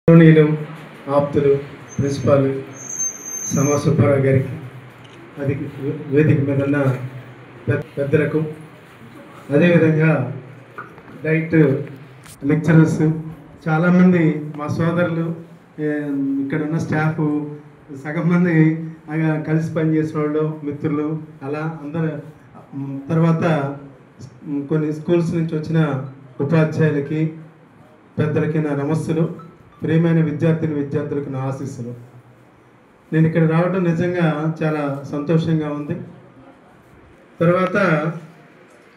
గౌరవనీయులు ఆప్తులు ప్రిన్సిపాల్ సమా సుబ్బారావు గారికి అది వేదిక మీద ఉన్న పెద్దలకు అదేవిధంగా డైట్ లెక్చరర్స్ చాలామంది మా సోదరులు ఇక్కడ ఉన్న స్టాఫ్ సగం మంది కలిసి పనిచేసిన వాళ్ళు మిత్రులు అలా అందరు తర్వాత కొన్ని స్కూల్స్ నుంచి వచ్చిన ఉపాధ్యాయులకి పెద్దలకి నా నమస్సులు, ప్రియమైన విద్యార్థులకు నా ఆశీస్సులు. నేను ఇక్కడ రావడం నిజంగా చాలా సంతోషంగా ఉంది. తర్వాత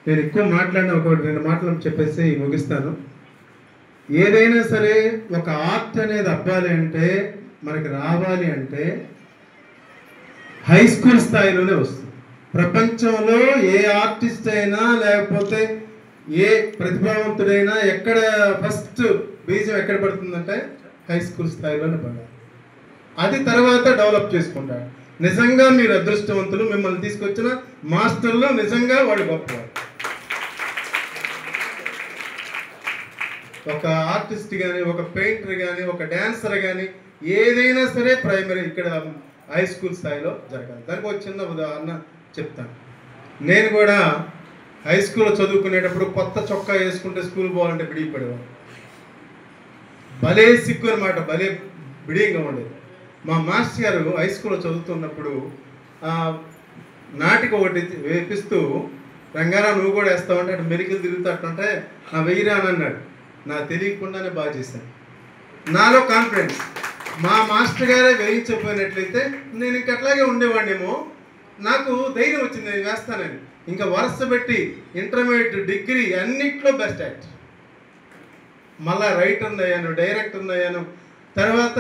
నేను ఎక్కువ మాట్లాడిన ఒక 2 మాటలు చెప్పేసి ముగిస్తాను. ఏదైనా సరే ఒక ఆర్ట్ అనేది అవ్వాలి అంటే మనకి రావాలి అంటే హై స్కూల్ స్థాయిలోనే వస్తుంది. ప్రపంచంలో ఏ ఆర్టిస్ట్ అయినా లేకపోతే ఏ ప్రతిభావంతుడైనా ఎక్కడ ఫస్ట్ బీజం ఎక్కడ పడుతుందంటే హై స్కూల్ స్థాయిలోనే పడాలి. అది తర్వాత డెవలప్ చేసుకుంటాడు. నిజంగా మీరు అదృష్టవంతులు. మిమ్మల్ని తీసుకొచ్చిన మాస్టర్లు నిజంగా వాడు గొప్పవాడు. ఒక ఆర్టిస్ట్ కానీ, ఒక పెయింటర్ కానీ, ఒక డాన్సర్ కానీ ఏదైనా సరే ప్రైమరీ ఇక్కడ హై స్కూల్ స్థాయిలో జరగాలి. దానికి ఒక చిన్న ఉదాహరణ చెప్తాను. నేను కూడా హై స్కూల్లో చదువుకునేటప్పుడు కొత్త చొక్కా వేసుకుంటే స్కూల్ పోవాలంటే బిడిపడేవాడు. భలే సిగ్గు అనమాట, భలే బిడియంగా ఉండేది. మా మాస్టర్ గారు హై స్కూల్లో చదువుతున్నప్పుడు నాటిక ఒకటి వేపిస్తూ, రంగారా నువ్వు కూడా వేస్తావంటే అటు మెరికలు తిరుగుతాడంటే నా వెయ్యిరా అని అన్నాడు. నాకు తెలియకుండానే బాగా చేశాను. నాలో కాన్ఫిడెన్స్. మా మాస్టర్ గారే వేయించకపోయినట్లయితే నేను ఇంక అట్లాగే ఉండేవాడినేమో. నాకు ధైర్యం వచ్చింది నేను వేస్తానని. ఇంకా వరుస పెట్టి ఇంటర్మీడియట్, డిగ్రీ అన్నిట్లో బెస్ట్ యాక్టర్. మళ్ళా రైటర్ని అయ్యాను, డైరెక్టర్ని అయ్యాను. తర్వాత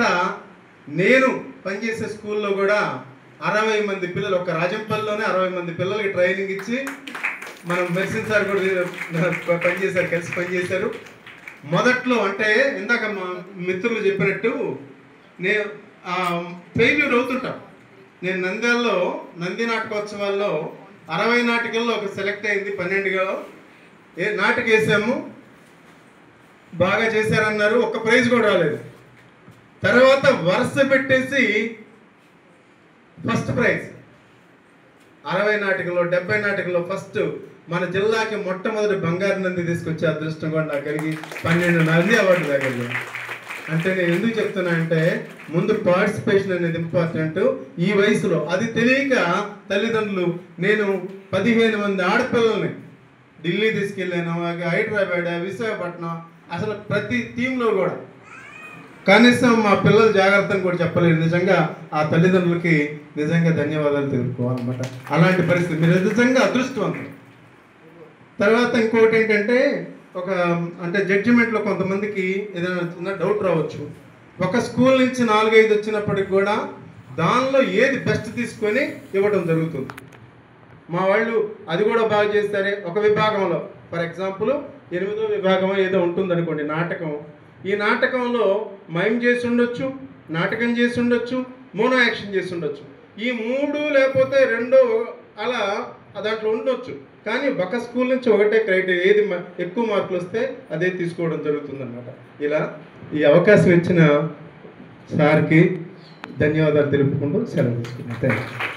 నేను పనిచేసే స్కూల్లో కూడా 60 మంది పిల్లలు, ఒక రాజంపల్లిలోనే 60 మంది పిల్లలకి ట్రైనింగ్ ఇచ్చి మనం మెర్సిన్ సార్ కూడా పనిచేశారు, కలిసి పనిచేశారు. మొదట్లో అంటే ఇందాక మా మిత్రులు చెప్పినట్టు నేను ఫెయిల్యూర్ అవుతుంటాం. నేను నంద్యాలలో నంది నాటకోత్సవాల్లో 60 నాటికల్లో ఒక సెలెక్ట్ అయింది. 12గా నాటక వేసాము, బాగా చేశారన్నారు. ఒక్క ప్రైజ్ కూడా రాలేదు. తర్వాత వరుస పెట్టేసి ఫస్ట్ ప్రైజ్ 60 నాటికల్లో 70 నాటికల్లో ఫస్ట్ మన జిల్లాకి మొట్టమొదటి బంగారు నంది తీసుకొచ్చే అదృష్టం కూడా నాకు కలిగి 12 నంది అవార్డు దగ్గర. అంటే నేను ఎందుకు చెప్తున్నా అంటే ముందు పార్టిసిపేషన్ అనేది ఇంపార్టెంట్. ఈ వయసులో అది తెలియక తల్లిదండ్రులు, నేను 15 మంది ఆడపిల్లల్ని ఢిల్లీ తీసుకెళ్ళాను, హైదరాబాద్, విశాఖపట్నం, అసలు ప్రతి టీంలో కూడా కనీసం మా పిల్లల జాగ్రత్తను కూడా చెప్పలేదు. నిజంగా ఆ తల్లిదండ్రులకి నిజంగా ధన్యవాదాలు తెలుపుకోవాలన్నమాట. అలాంటి పరిస్థితి మీరు నిజంగా అదృష్టవంతులు. తర్వాత ఇంకోటి ఏంటంటే అంటే జడ్జిమెంట్లో కొంతమందికి ఏదైనా చిన్న డౌట్ రావచ్చు. ఒక స్కూల్ నుంచి 4-5 వచ్చినప్పటికి కూడా దానిలో ఏది బెస్ట్ తీసుకొని ఇవ్వడం జరుగుతుంది. మా వాళ్ళు అది కూడా బాగా చేస్తారే. ఒక విభాగంలో ఫర్ ఎగ్జాంపుల్ 8వ విభాగం ఏదో ఉంటుంది అనుకోండి, నాటకం. ఈ నాటకంలో మైమ్ చేసి ఉండొచ్చు, నాటకం చేసి ఉండొచ్చు, మోనో యాక్షన్ చేసి ఉండొచ్చు. ఈ 3 లేకపోతే 2 అలా దాంట్లో ఉండొచ్చు. కానీ ఒక స్కూల్ నుంచి ఒకటే క్రైటీరియా, ఏది ఎక్కువ మార్కులు వస్తే అదే తీసుకోవడం జరుగుతుందన్నమాట. ఇలా ఈ అవకాశం ఇచ్చిన సార్కి ధన్యవాదాలు తెలుపుకుంటూ సెలవు తీసుకున్నాను. Thank you.